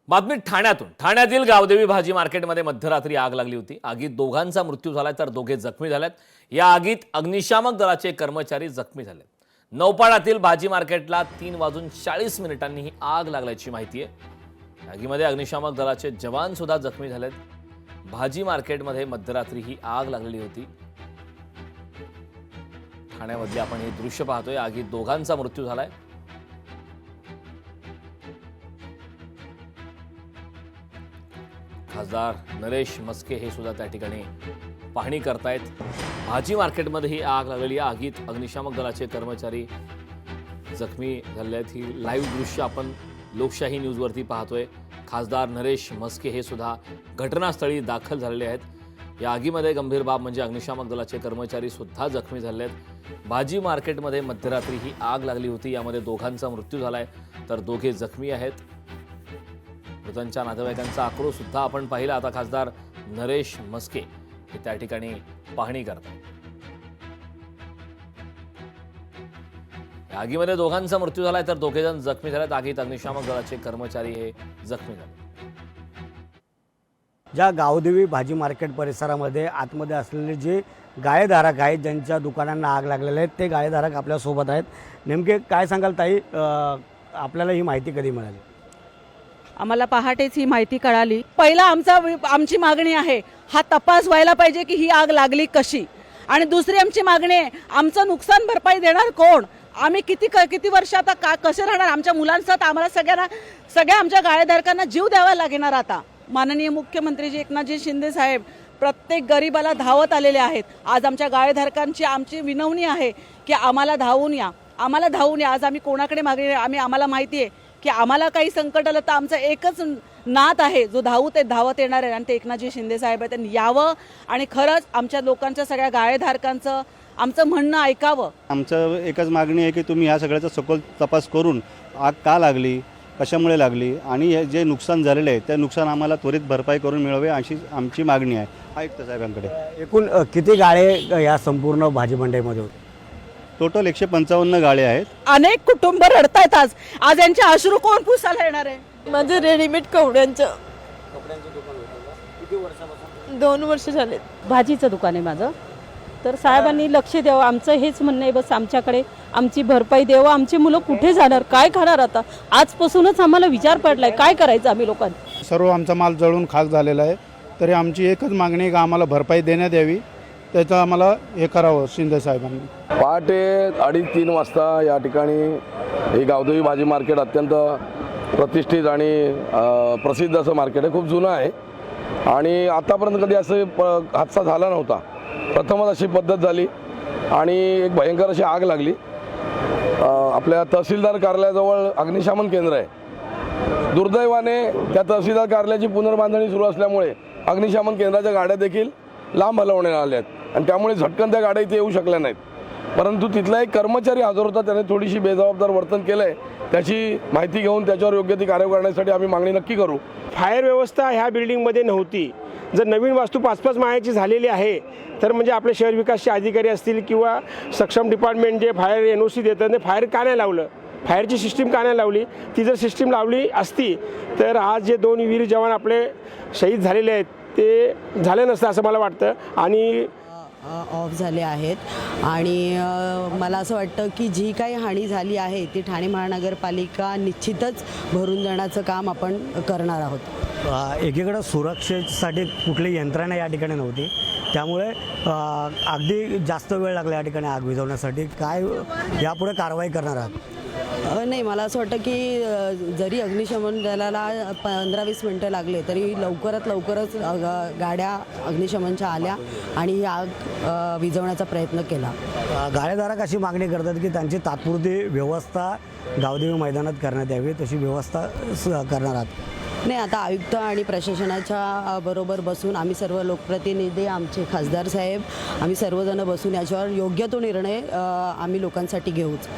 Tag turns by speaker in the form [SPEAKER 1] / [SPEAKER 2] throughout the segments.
[SPEAKER 1] बातमी ठाण्यातील गावदेवी भाजी मार्केटमध्ये मध्यरात्री आग लागली होती। आगीत दोघांचा मृत्यू झालाय तर दोघे जखमी झालेत। या आगीत अग्निशामक दलाचे कर्मचारी जखमी झालेत। नौपाडातील भाजी मार्केटला 3:40 ही आग लागल्याची माहिती आहे। आगीमध्ये अग्निशामक दलाचे जवान सुद्धा जखमी झालेत। भाजी मार्केटमध्ये मध्यरात्री ही आग लागलेली होती। ठाण्यामध्ये आपण हे दृश्य पाहतोय। आगीत दोघांचा मृत्यू झालाय। खासदार नरेश मस्के हे सुद्धा त्या ठिकाणी पाहणी करतायत। भाजी मार्केटमध्ये ही आग लागलेली आहे। आगीत अग्निशामक दलाचे कर्मचारी जखमी झाले आहेत। ही लाईव्ह दृश्य आपण लोकशाही न्यूजवरती पाहतोय। खासदार नरेश मस्के हे सुद्धा घटनास्थळी दाखल झालेले आहेत। या आगीमध्ये गंभीर बाब म्हणजे अग्निशामक दलाचे कर्मचारी सुद्धा जखमी झाले आहेत। भाजी मार्केटमध्ये मध्यरात्री ही आग लागली होती। यामध्ये दोघांचा मृत्यू झालाय तर दोघे जखमी आहेत। मृतांच्या नातेवाईकांचा आक्रोश सुद्धा आपण पाहिला। आता खासदार नरेश मस्के हे त्या ठिकाणी पाहणी करतात। आगीमध्ये दोघांचा मृत्यू झालाय तर दोघे जण जखमी झालेत। आगीत अग्निशामक दलाचे कर्मचारी हे जखमी झाले।
[SPEAKER 2] ज्या गावदेवी भाजी मार्केट परिसरामध्ये आतमध्ये असलेले जे गाळेधारक आहेत, ज्यांच्या दुकानांना आग लागलेले आहेत, ते गाळेधारक आपल्यासोबत आहेत। नेमके काय सांगाल ताई, आपल्याला ही माहिती कधी मिळाली?
[SPEAKER 3] आम्हाला पहाटेच ही माहिती कळाली। पहिला आमची मागणी आहे, हा तपास व्हायला पाहिजे की ही आग लागली कशी। आणि दुसरी आमची मागणी आहे, आमचं नुकसान भरपाई देणार कोण? आम्ही किती वर्ष आता कसे राहणार? आमच्या मुलांसह आम्हाला सगळ्या आमच्या गाळेधारकांना जीव द्यावा लागणार। आता माननीय मुख्यमंत्री एकनाथजी शिंदे साहेब प्रत्येक गरीबाला धावत आलेले आहेत। आज आमच्या गाळेधारकांची आमची विनवणी आहे की आम्हाला धावून या, आम्हाला धावून या। आज आम्ही कोणाकडे मागणी? आम्हाला माहिती आहे की आम्हाला काही संकट आलं तर आमचं एकच नात आहे जो धावत येणार आहे, आणि ते एकनाथजी शिंदे साहेब आहेत। त्यांनी यावं आणि खरंच आमच्या लोकांच्या सगळ्या गाळेधारकांचं आमचं म्हणणं ऐकावं।
[SPEAKER 4] आमचं एकच मागणी आहे की तुम्ही ह्या सगळ्याचा सखोल तपास करून आग का लागली, कशामुळे लागली, आणि हे जे नुकसान झालेलं आहे त्या नुकसान आम्हाला त्वरित भरपाई करून मिळावे अशी आमची मागणी आहे आयुक्त साहेबांकडे।
[SPEAKER 2] एकूण किती गाळे या संपूर्ण भाजी मंडईमध्ये होते?
[SPEAKER 4] टोटल 155 गाळे आहेत।
[SPEAKER 3] अनेक कुटुंब रडतायत। आज यांचे अश्रू कोण पुसायला येणार आहे?
[SPEAKER 5] माझं रेडीमेड कपड्यांचं
[SPEAKER 2] किती वर्षापासून?
[SPEAKER 5] 2 वर्ष झाले।
[SPEAKER 6] भाजीचं दुकान आहे माझं। तर साहेबांनी लक्ष द्यावं, आमचं हेच म्हणणं आहे। बस आमच्याकडे आमची भरपाई द्यावं। आमची मुलं कुठे जाणार, काय खाणार? आता आजपासूनच आम्हाला विचार पडलाय काय करायचं आम्ही लोकांनी।
[SPEAKER 7] सर्व आमचा माल जळून खाक झालेला आहे। तरी आमची एकच मागणी आहे की आम्हाला भरपाई देण्यात यावी, त्याचं आम्हाला हे करावं शिंदे साहेबांनी।
[SPEAKER 8] पहाटे 2:30-3 वाजता या ठिकाणी ही गावदेवी भाजी मार्केट अत्यंत प्रतिष्ठित आणि प्रसिद्ध असं मार्केट आहे। खूप जुनं आहे आणि आतापर्यंत कधी असं हादसा झाला नव्हता। प्रथमच अशी पद्धत झाली आणि एक भयंकर अशी आग लागली। आपल्या तहसीलदार कार्यालयाजवळ अग्निशमन केंद्र आहे। दुर्दैवाने त्या तहसीलदार कार्यालयाची पुनर्बांधणी सुरू असल्यामुळे अग्निशमन केंद्राच्या गाड्या देखील लांब हलवण्यात आल्या आहेत आणि त्यामुळे झटकन त्या गाड्या इथे येऊ शकल्या नाहीत। परंतु तिथला एक कर्मचारी हजर होता, त्याने थोडीशी बेजबाबदार वर्तन केलं आहे। त्याची माहिती घेऊन त्याच्यावर योग्य ती कारवाई करण्यासाठी आम्ही मागणी नक्की करू।
[SPEAKER 9] फायर व्यवस्था ह्या बिल्डिंगमध्ये नव्हती। जर नवीन वास्तू 5-5 माळ्याची झालेली आहे तर म्हणजे आपले शहर विकासचे अधिकारी असतील किंवा सक्षम डिपार्टमेंट जे फायर NOC देतात, ते फायर का नाही लावलं? फायरची सिस्टीम का नाही लावली? ती जर सिस्टीम लावली असती तर आज जे 2 वीर जवान आपले शहीद झालेले आहेत ते झाले नसतं असं मला वाटतं। आणि
[SPEAKER 10] ऑफ झाले आहेत आणि मला असं वाटतं की जी काही हानी झाली आहे ती ठाणे महानगरपालिका निश्चितच भरून देण्याचं काम आपण करणार आहोत।
[SPEAKER 2] एकीकडे सुरक्षेसाठी कुठली यंत्रणा या ठिकाणी नव्हती, त्यामुळे अगदी जास्त वेळ लागला या ठिकाणी आग विझवण्यासाठी। काय यापुढे कारवाई करणार आहात?
[SPEAKER 10] नाही, मला असं वाटतं की जरी अग्निशमन दलाला 15-20 मिनटं लागले तरी लवकरच गाड्या अग्निशमनच्या आल्या आणि ही आग विझवण्याचा प्रयत्न केला।
[SPEAKER 2] गाळेधारक अशी मागणी करतात की त्यांची तात्पुरती व्यवस्था गावदेवी मैदानात करण्यात यावी, तशी व्यवस्था करणार आहात?
[SPEAKER 10] नाही, आता आयुक्त आणि प्रशासनाच्या बरोबर बसून आम्ही सर्व लोकप्रतिनिधी, आमचे खासदार साहेब, आम्ही सर्वजण बसून याच्यावर योग्य तो निर्णय आम्ही लोकांसाठी घेऊच।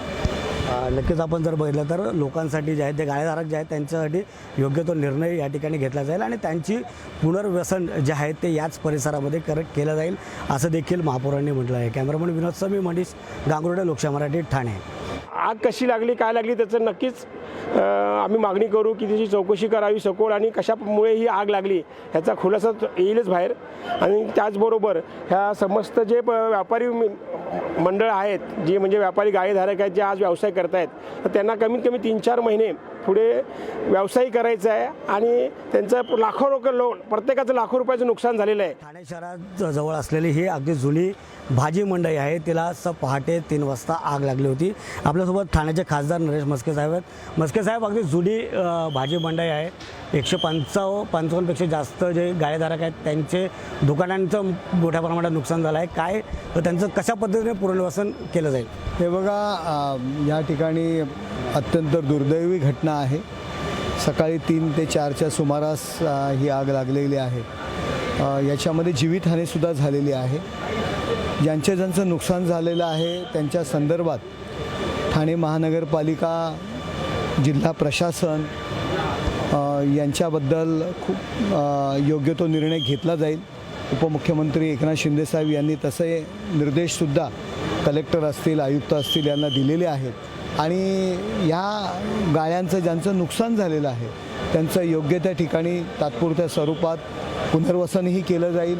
[SPEAKER 2] नक्कीच आपण जर बघितलं तर लोकांसाठी जे आहेत ते गाळेधारक जे आहेत त्यांच्यासाठी योग्य तो निर्णय या ठिकाणी घेतला जाईल आणि त्यांची पुनर्वसन जे आहे ते याच परिसरामध्ये केलं जाईल असं देखील महापौरांनी म्हटलं आहे। कॅमेरामन विनोद समी, मनीष गांगुर्डे, लोकशाही मराठी, ठाणे।
[SPEAKER 9] आग कशी लागली काय लागली त्याचं नक्कीच आम्ही मागणी करू की त्याची चौकशी करावी सखोल आणि कशामुळे ही आग लागली ह्याचा खुलासा येईलच बाहेर. आणि त्याचबरोबर ह्या समस्त जे व्यापारी मंडळ आहेत जे म्हणजे व्यापारी गाळेधारक आहेत जे आज व्यवसाय करतायत तर त्यांना कमीत कमी 3-4 महिने पुढे व्यवसाय करायचा आहे आणि त्यांचं प्रत्येकाचं लाखो रुपयाचं नुकसान झालेलं आहे.
[SPEAKER 2] ठाणे शहरात जवळ असलेली ही अगदी जुनी भाजी मंडई आहे. तिला पहाटे 3 वाजता आग लागली होती. आपल्यासोबत ठाण्याचे खासदार नरेश म्हस्के साहेब आहेत. म्हस्के साहेब, अगदी जुनी भाजी मंडई आहे. 155पेक्षा जास्त जे गाळेधारक आहेत त्यांचे दुकानांचं मोठ्या प्रमाणात नुकसान झालं आहे. काय त्यांचं कशा पद्धतीने पुनर्वसन केलं जाईल?
[SPEAKER 11] हे बघा, या ठिकाणी अत्यंत दुर्दैवी घटना आहे. सकाळी 3 ते 4च्या सुमारास ही आग लागलेली आहे. याच्यामध्ये जीवितहानीसुद्धा झालेली आहे. ज्यांचं नुकसान झालेलं आहे त्यांच्या संदर्भात ठाणे महानगरपालिका, जिल्हा प्रशासन यांच्याबद्दल खूप योग्य तो निर्णय घेतला जाईल. उपमुख्यमंत्री एकनाथ शिंदेसाहेब यांनी तसे निर्देशसुद्धा कलेक्टर असतील, आयुक्त असतील यांना दिलेले आहेत. आणि ह्या गाळ्यांचं ज्यांचं नुकसान झालेलं आहे त्यांचं योग्य त्या ठिकाणी तात्पुरत्या स्वरूपात पुनर्वसनही केलं जाईल.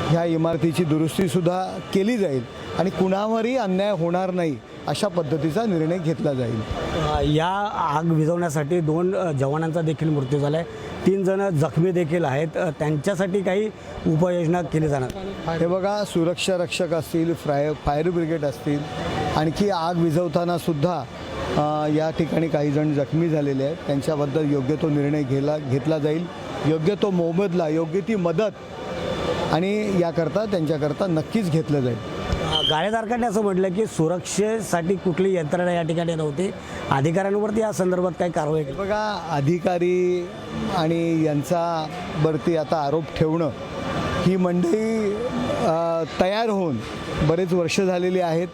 [SPEAKER 11] ह्या इमारतीची दुरुस्तीसुद्धा केली जाईल आणि कुणावरही अन्याय होणार नाही अशा पद्धतीचा निर्णय घेतला जाईल.
[SPEAKER 2] या आग विझवण्यासाठी 2 जवानांचा देखील मृत्यू झाला आहे. 3 जण जखमी देखील आहेत. त्यांच्यासाठी काही उपाययोजना केली जाणार?
[SPEAKER 11] हे बघा, सुरक्षा रक्षक असतील, फायर ब्रिगेड असतील, आणखी आग विझवताना सुद्धा या ठिकाणी काही जण जखमी झालेले आहेत. त्यांच्याबद्दल योग्य तो निर्णय घेतला जाईल. योग्य तो मोबदला, योग्य ती मदत आणि याकरता त्यांच्याकरता नक्कीच घेतलं जाईल.
[SPEAKER 2] गाळेधारकांनी असं म्हटलं की सुरक्षेसाठी कुठली यंत्रणा या ठिकाणी नव्हती. अधिकाऱ्यांवरती या संदर्भात काही कारवाई केली?
[SPEAKER 11] बघा, अधिकारी आणि यांच्यावरती आता आरोप ठेवणं, ही मंडई तयार होऊन बरेच वर्ष झालेली आहेत.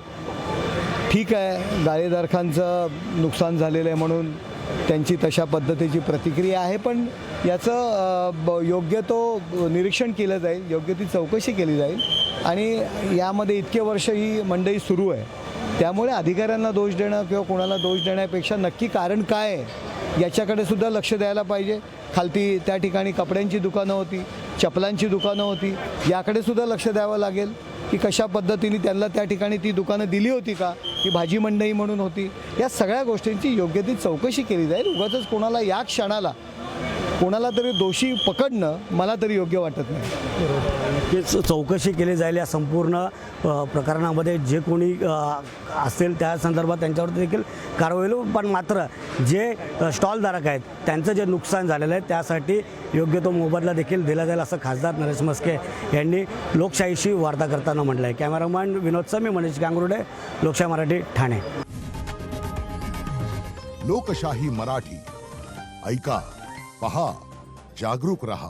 [SPEAKER 11] ठीक आहे, गाळेधारकांचं नुकसान झालेलं आहे म्हणून त्यांची तशा पद्धतीची प्रतिक्रिया आहे, पण याचं योग्य तो निरीक्षण केलं जाईल, योग्य ती चौकशी केली जाईल. आणि यामध्ये इतके वर्ष ही मंडई सुरू आहे, त्यामुळे अधिकाऱ्यांना दोष देणं किंवा कोणाला दोष देण्यापेक्षा नक्की कारण काय आहे याच्याकडे सुद्धा लक्ष द्यायला पाहिजे. खालती त्या ठिकाणी कपड्यांची दुकानं होती, चपलांची दुकानं होती, याकडे सुद्धा लक्ष द्यावं लागेल की कशा पद्धतीने त्यांना त्या ठिकाणी ती दुकानं दिली होती का, ही भाजी मंडई म्हणून होती. या सगळ्या गोष्टींची योग्य ती चौकशी केली जाईल. उगाचच कोणाला या क्षणाला कोणाला तरी दोषी पकडणं मला तरी योग्य वाटत नाही.
[SPEAKER 2] नक्कीच चौकशी केली जाईल. या संपूर्ण प्रकरणामध्ये जे कोणी असतील त्या संदर्भात त्यांच्यावरती देखील कारवाई होईल. पण मात्र जे स्टॉलधारक आहेत त्यांचं जे नुकसान झालेलं आहे त्यासाठी योग्य तो मोबदला देखील दिला जाईल असं खासदार नरेश म्हस्के यांनी लोकशाहीशी वार्ता करताना म्हटलं आहे. कॅमेरामॅन विनोद समी, मनीष गांगुर्डे, लोकशाही मराठी, ठाणे.
[SPEAKER 12] लोकशाही मराठी, ऐका, पहा, जागरूक रहा.